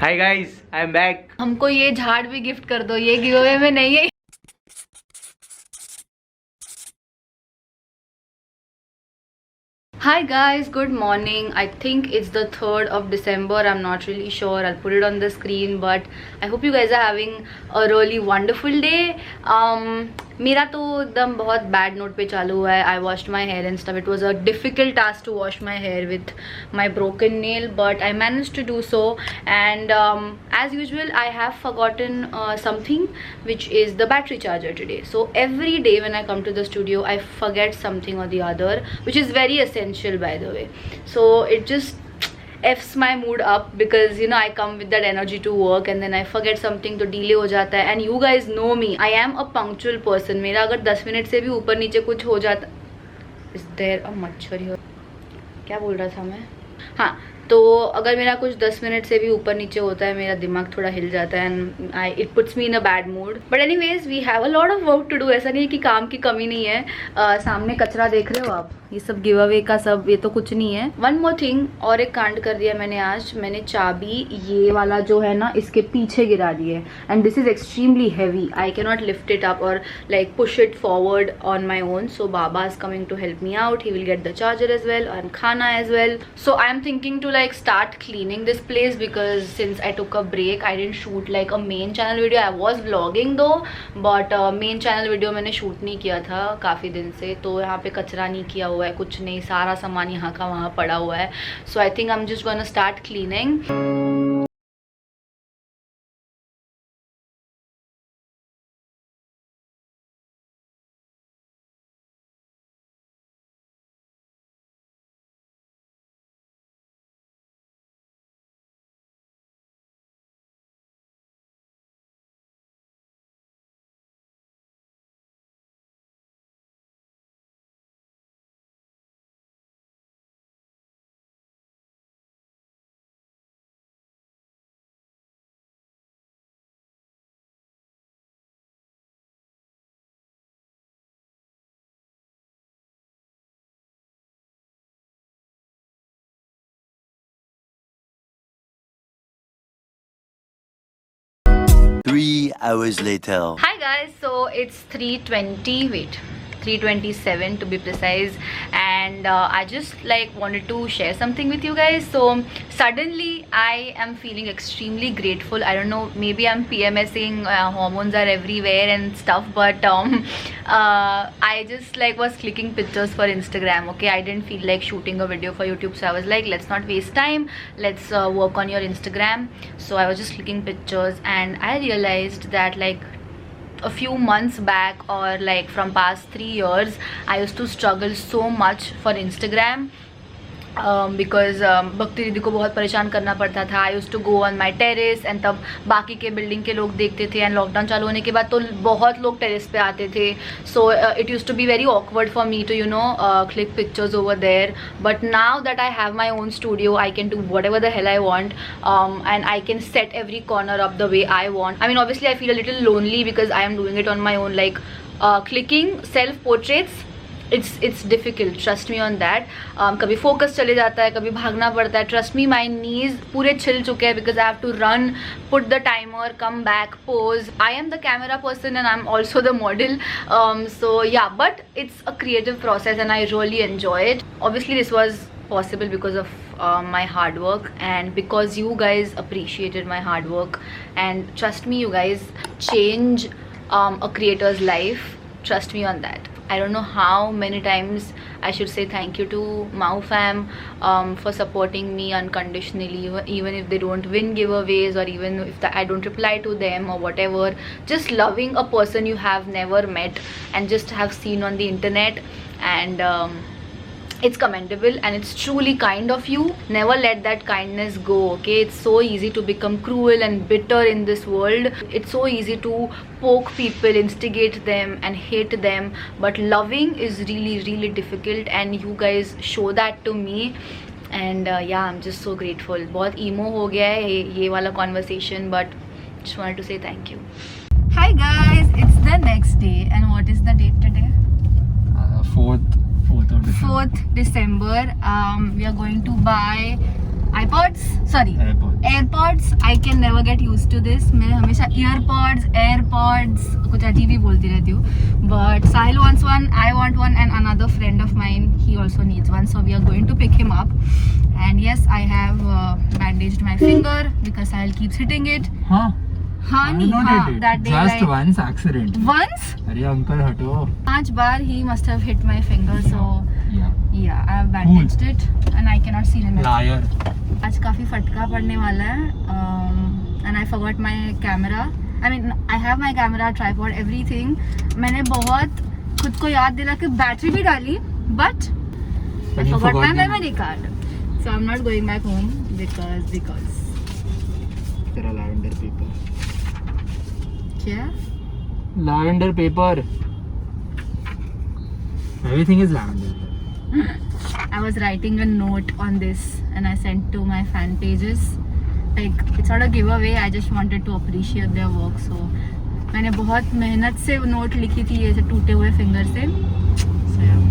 Hi guys, I am back. हमको ये झाड़ भी गिफ्ट कर दो, ये गिवअवे में नहीं है। Hi guys, good morning. I think it's the 3rd of December. I'm not really sure. I'll put it on the screen, but I hope you guys are having a really wonderful day. मेरा तो एकदम बहुत bad note पे चालू हुआ है. I washed my hair and stuff. It was a difficult task to wash my hair with my broken nail, but I managed to do so. And as usual, I have forgotten something, which is the battery charger today. So every day when I come to the studio, I forget something or the other, which is very essential, by the way. So it just f's my mood up because you know I come with that energy to work and then I forget something, तो delay हो जाता है. And you guys know me, I am a punctual person. मेरा अगर 10 minute से भी ऊपर नीचे कुछ हो जाता. Is there a मच्छर here? क्या बोल रहा था मैं? हाँ, तो अगर मेरा कुछ 10 मिनट से भी ऊपर नीचे होता है, मेरा दिमाग थोड़ा हिल जाता है and it puts me in a bad mood. But anyways, we have a lot of work to do. ऐसा नहीं है कि काम की कमी नहीं है. सामने कचरा देख रहे हो आप, ये सब गिव अवे का सब, ये तो कुछ नहीं है. वन मोर थिंग, और एक कांड कर दिया मैंने आज. मैंने चाबी ये वाला जो है ना, इसके पीछे गिरा दी है and this is extremely heavy. I can not lift it up और like push it forward on my own. So baba is coming to help me out. He will get the charger as well and khana as well. So I am thinking to like start cleaning this place because since I took a break, I didn't shoot like a main channel video. I was vlogging though, but main channel video मैंने shoot नहीं किया था काफ़ी दिन से. तो यहाँ पे कचरा नहीं किया हुआ है, कुछ नहीं, सारा सामान यहाँ का वहाँ पड़ा हुआ है. So I think I'm just gonna start cleaning. Three hours later. Hi guys, so it's 3:20. Wait, 3:27 to be precise, and I just like wanted to share something with you guys. So suddenly I am feeling extremely grateful. I don't know, maybe I'm PMSing, hormones are everywhere and stuff, but I just like was clicking pictures for Instagram. Okay, I didn't feel like shooting a video for YouTube, so I was like, let's not waste time, let's work on your Instagram. So I was just clicking pictures and I realized that like a few months back, or like from past 3 years, I used to struggle so much for Instagram because भक्ति दीदी को बहुत परेशान करना पड़ता था. I used to go on my terrace and तब बाकी के बिल्डिंग के लोग देखते थे. एंड लॉकडाउन चालू होने के बाद तो बहुत लोग टेरेस पे आते थे. So it use to be very awkward for me to you know click pictures over there. But now that I have my own studio, I can do whatever the hell I want and I can set every corner up the way I want. I mean obviously I feel a little lonely because I am doing it on my own. Like clicking self portraits, it's difficult, trust me on that. कभी focus चले जाता है, कभी भागना पड़ता है. Trust me, माई नीज पूरे छिल चुके हैं because I have to run, put the timer, come back, pose. I am the camera person and I am also the model. So yeah, but it's a creative process and I really enjoy it. Obviously this was possible because of my hard work and because you guys appreciated my hard work. And trust me, you guys change a creator's life. Trust me on that. I don't know how many times I should say thank you to Mau fam for supporting me unconditionally, even if they don't win giveaways or even if I don't reply to them or whatever. Just loving a person you have never met and just have seen on the internet, and it's commendable and it's truly kind of you. Never let that kindness go, okay? It's so easy to become cruel and bitter in this world. It's so easy to poke people, instigate them and hate them, but loving is really really difficult and you guys show that to me. And yeah, I'm just so grateful. बहुत emo हो गया है ये वाला conversation, but just wanted to say thank you. Hi guys, it's the next day and what is the date today? 4th of December. 4th December. We are going to buy iPods, sorry, AirPods. AirPods. I can never get used to this. मैं हमेशा earpods, AirPods कुछ अजीब ही बोलती रहती हूँ. But Sahil wants one, I want one, and another friend of mine, he also needs one. So we are going to pick him up. And yes, I have bandaged my finger because Sahil keeps hitting it. हाँ. हाँ नहीं हाँ. That day Just like once accident. once. अरे uncle हटो. 5 बार he must have hit my finger. So Yeah. I have bandaged it and I cannot see anything. Liar. आज काफ़ी फटका पड़ने वाला है and I forgot my camera. I mean I have my camera, tripod, everything. मैंने बहुत खुद को याद दिला कि बैटरी भी डाली but I forgot my memory card. So I'm not going back home because तेरा lavender paper. क्या? Lavender paper. Everything is lavender. I was writing a note on this and I sent to my fan pages. Like it's not a giveaway. I just wanted to appreciate their work. So मैंने बहुत मेहनत से note लिखी थी ऐसे टूटे हुए finger से. So yeah.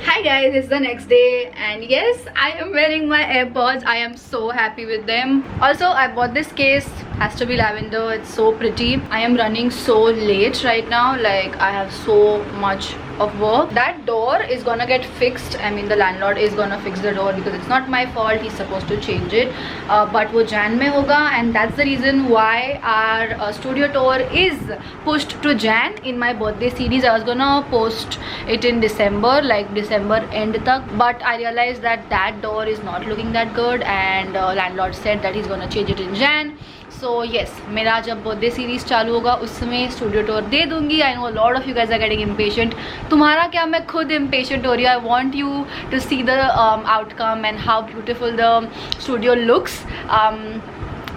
Hi guys, it's the next day and yes, I am wearing my AirPods. I am so happy with them. Also, I bought this case. Has to be lavender. It's so pretty. I am running so late right now. Like I have so much of work. That door is gonna get fixed. I mean the landlord is gonna fix the door because it's not my fault. He's supposed to change it. But वो Jan में होगा and that's the reason why our studio tour is pushed to Jan. In my birthday series I was gonna post it in December, like December end तक. But I realized that that door is not looking that good and landlord said that he's gonna change it in Jan. So yes, मेरा जब birthday series चालू होगा उस समय studio tour दे दूंगी. I know lot of you guys are getting impatient. तुम्हारा क्या, मैं खुद इम्पेशेंट हो रही हूँ. I want you to see the outcome and how beautiful the studio looks.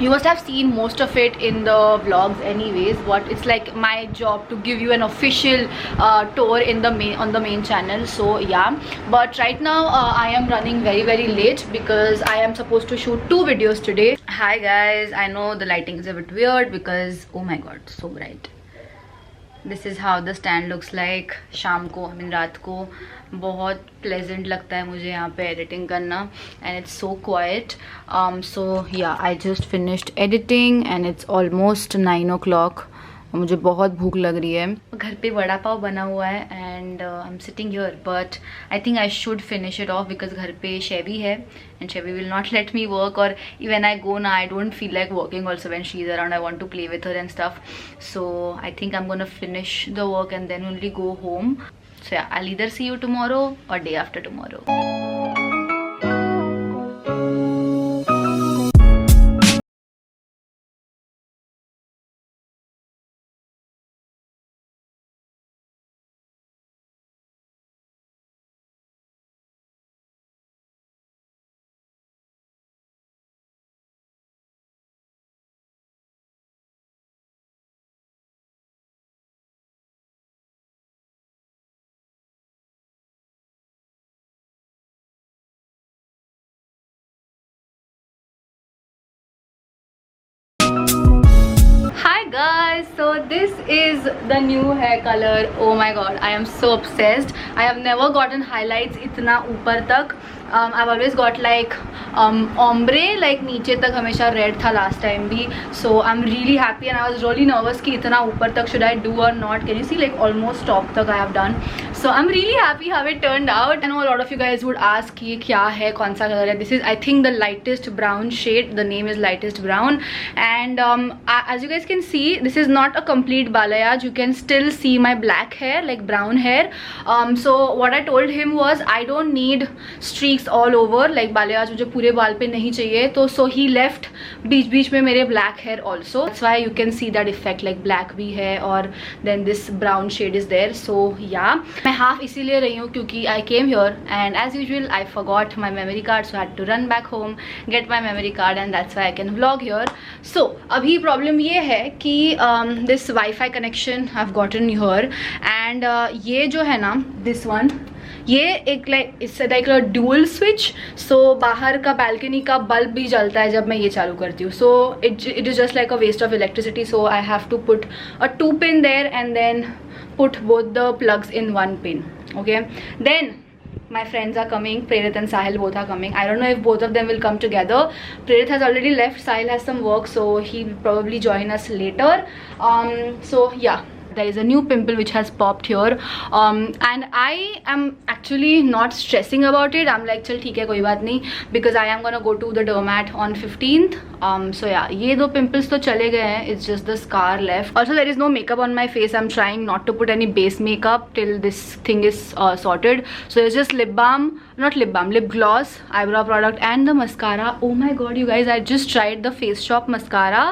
You must have seen most of it in the vlogs anyways, but it's like my job to give you an official tour in the on the main channel. So yeah, but right now I am running very late because I am supposed to shoot 2 videos today. Hi guys, I know the lighting is a bit weird because oh my god, so bright. This is how the stand looks like. शाम को I mean रात को बहुत pleasant लगता है मुझे यहाँ पे editing करना and it's so quiet. So yeah, I just finished editing and it's almost 9 o'clock. मुझे बहुत भूख लग रही है. घर पे वड़ा पाव बना हुआ है and I'm sitting here but I think I should finish it off because घर पे शेवी है and शेवी will not let me work, or even I go now I don't feel like working also when she's around. I want to play with her and stuff. So I think I'm gonna finish the work and then only go home. So yeah, I'll either see you tomorrow or day after tomorrow. Hi guys, so this is the new hair color. Oh my god, I am so obsessed. I have never gotten highlights इतना ऊपर तक. I've always got like ombre, like नीचे तक हमेशा red था last time भी. So I'm really happy and I was really nervous कि इतना ऊपर तक should I do or not. Can you see, like almost top तक I have done. So I'm really happy how it turned out. I know a lot of you guys would ask ये क्या है, कौन सा color है. This is I think the lightest brown shade. The name is lightest brown and as you guys can see, this is not a complete balayage. You can still see my black hair, like brown hair. So what I told him was I don't need streaks all over, like balayage मुझे पूरे बाल पे नहीं चाहिए. तो so he left बीच बीच में मेरे black hair also. That's why you can see that effect, like black भी है और then this brown shade is there. So yeah, मैं half इसीलिए रही हूँ क्योंकि I came here and as usual I forgot my memory card, so I had to run back home, get my memory card and that's why I can vlog here. So अभी problem ये है कि this Wi-Fi connection I've gotten here and ये जो है ना, this one, ये एक it's like a dual switch, so बाहर का बालकनी का बल्ब भी जलता है जब मैं ये चालू करती हूँ. So it is just like a waste of electricity, so I have to put a 2 pin there and then put both the plugs in 1 pin. Okay, then my friends are coming. Prerit and Sahil both are coming. I don't know if both of them will come together. Prerit has already left. Sahil has some work, so he will probably join us later. So yeah, there is a new pimple which has popped here, and I am actually not stressing about it. I'm like, चल ठीक है, कोई बात नहीं, because I am gonna go to the dermat on 15th. So yeah, ये 2 pimples तो चले गए हैं. It's just the scar left. Also, there is no makeup on my face. I'm trying not to put any base makeup till this thing is sorted. So it's just lip balm, not lip balm, lip gloss, eyebrow product, and the mascara. Oh my god, you guys! I just tried the Face Shop mascara,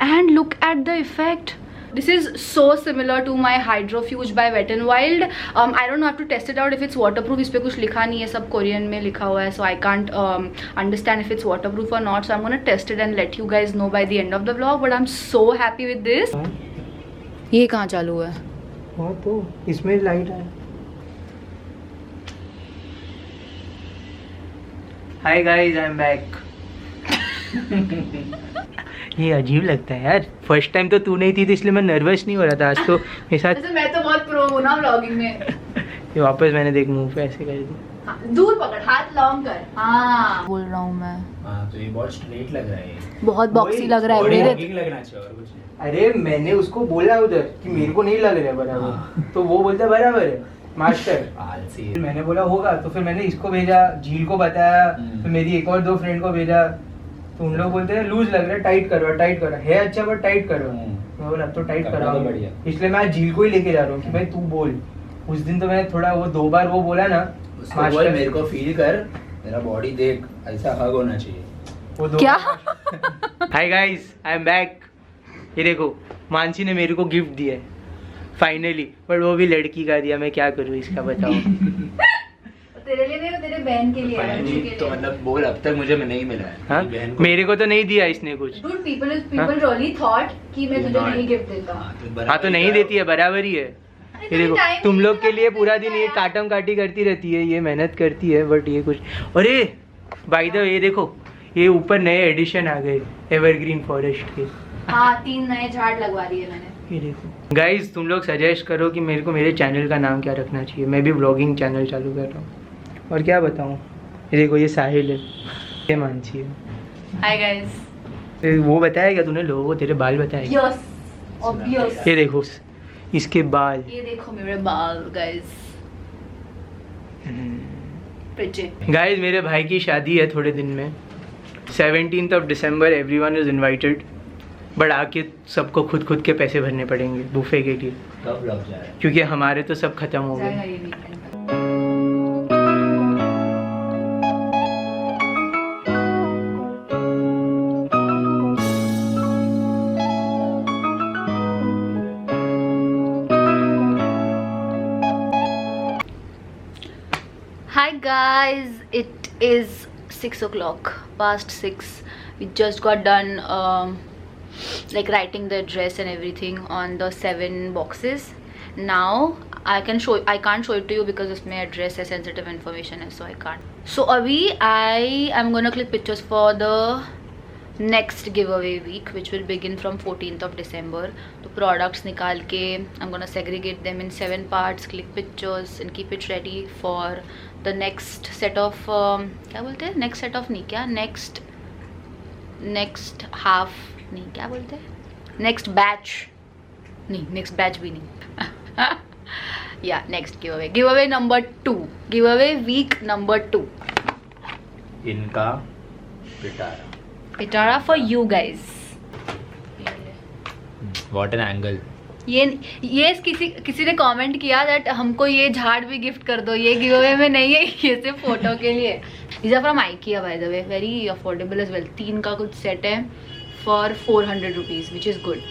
and look at the effect. This is so similar to my Hydrofuge by Wet n Wild. I don't know, I have to test it out if it's waterproof. इस पे कुछ लिखा नहीं है, सब Korean में लिखा हुआ है, so I can't understand if it's waterproof or not. So I'm gonna test it and let you guys know by the end of the vlog. But I'm so happy with this. ये कहाँ चालू है? हाँ तो इसमें light है. Hi guys, I'm back. ये अजीब लगता है यार. फर्स्ट टाइम तो तू नहीं थी तो इसलिए मैं नर्वस नहीं हो रहा था. आज तो मेरे साथ मैं तो बहुत प्रो हूँ ना व्लॉगिंग में. ये वापस मैंने देख मुंह पे ऐसे कर दिया. हाँ, दूर पकड़, हाथ लॉन्ग कर. हाँ बोल रहा हूँ मैं. हाँ तो ये बहुत स्ट्रेट लग रहा है. बहुत बॉक्सी लग रहा है मेरे. लगना चाहिए और कुछ नहीं. अरे मैंने उसको बोला उधर कि मेरे को नहीं लग रहा है बराबर, तो वो बोलता बराबर है मास्टर. आलसी. मैंने बोला होगा, तो फिर मैंने इसको भेजा, झील को बताया, फिर मेरी एक और 2 फ्रेंड को भेजा, तो उन लोग बोलते हैं लूज लग रहा है, टाइट करो टाइट करो. है अच्छा पर टाइट करो. मैं बोला अब तो टाइट करना कराओ. तो बढ़िया. इसलिए मैं आज झील को ही लेके जा रहा हूँ कि भाई तू बोल. उस दिन तो मैंने थोड़ा वो 2 बार वो बोला ना, उसको बोल मेरे को फील कर, मेरा बॉडी देख, ऐसा हग होना चाहिए. वो 2 क्या? Hi guys, I am back. ये देखो मानसी ने मेरे को गिफ्ट दिया है फाइनली, बट वो भी लड़की का दिया. मैं क्या करूँ इसका बताओ. तेरे लिए नहीं, तेरे बहन के लिए है. तो मतलब बोल, अब तक मुझे नहीं मिला है. हाँ बहन को मेरे को तो नहीं दिया इसने कुछ. Dude, people really thought कि मैं तुझे नहीं गिफ्ट देता. हाँ तो नहीं देती है, बराबर ही है. ये देखो तुम लोग के लिए पूरा दिन ये काटम काटी करती रहती है, ये मेहनत करती है, बट ये कुछ. अरे बाय द वे ये देखो, ये ऊपर नए एडिशन आ गए एवरग्रीन फॉरेस्ट के. हाँ 3 नए झाड़ लगवा दिए मैंने. ये देखो गाइस, तुम लोग सजेस्ट करो कि मेरे को मेरे चैनल का नाम क्या रखना चाहिए. मैं भी व्लॉगिंग चैनल चालू कर रहा हूँ, और क्या बताऊँ. ये देखो ये साहिल है, ये मानसी है. Hi guys. वो बताया क्या तूने लोगों को, तेरे बाल बताए? Yes obvious. ये देखो इसके बाल. ये देखो मेरे बाल गाइस. प्रिटी. गाइस मेरे भाई की शादी है थोड़े दिन में, 17th of December. Everyone is invited, but आके सबको खुद के पैसे भरने पड़ेंगे बुफे के लिए, कब लग जा रहा है? क्योंकि हमारे तो सब खत्म हो गए. Hi guys, it is 6 o'clock, past 6. We just got done like writing the address and everything on the 7 boxes. Now I can't show it to you because इसमें address है, sensitive information है, so I can't. So अभी I am gonna click pictures for the next giveaway week, which will begin from 14th of December. तो products निकाल के I'm gonna segregate them in 7 parts, click pictures and keep it ready for the next set of क्या बोलते हैं, next set of नहीं, क्या next half नहीं, क्या बोलते हैं, next batch नहीं, next batch भी नहीं. Yeah, next giveaway number 2, giveaway week number 2. इनका पिटारा for you guys. What an angle. ये किसी ने कमेंट किया दैट हमको ये झाड़ भी गिफ्ट कर दो, ये गिवअवे में नहीं है, ये सिर्फ फोटो के लिए. These are from IKEA by the way, very affordable as well. 3 का कुछ सेट है for 400 rupees, which is good.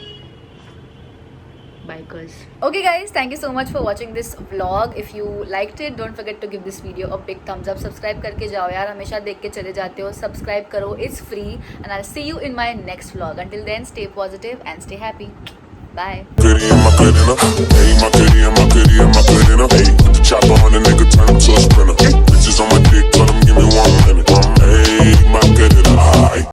Bikers. Okay guys, thank you so much for watching this vlog. If you liked it, don't forget to give this video a big thumbs up. Subscribe करके जाओ यार, हमेशा देख के चले जाते हो. Subscribe करो, it's free, and I'll see you in my next vlog. Until then, stay positive and stay happy. Bye. Goodie in my good in her. Hey, my goodie in my goodie in my good in her. Hey, put the chopper on the nigga, turn him to a sprinter. Bitches on my dick, tell him give me 1 minute. Hey, my good in her.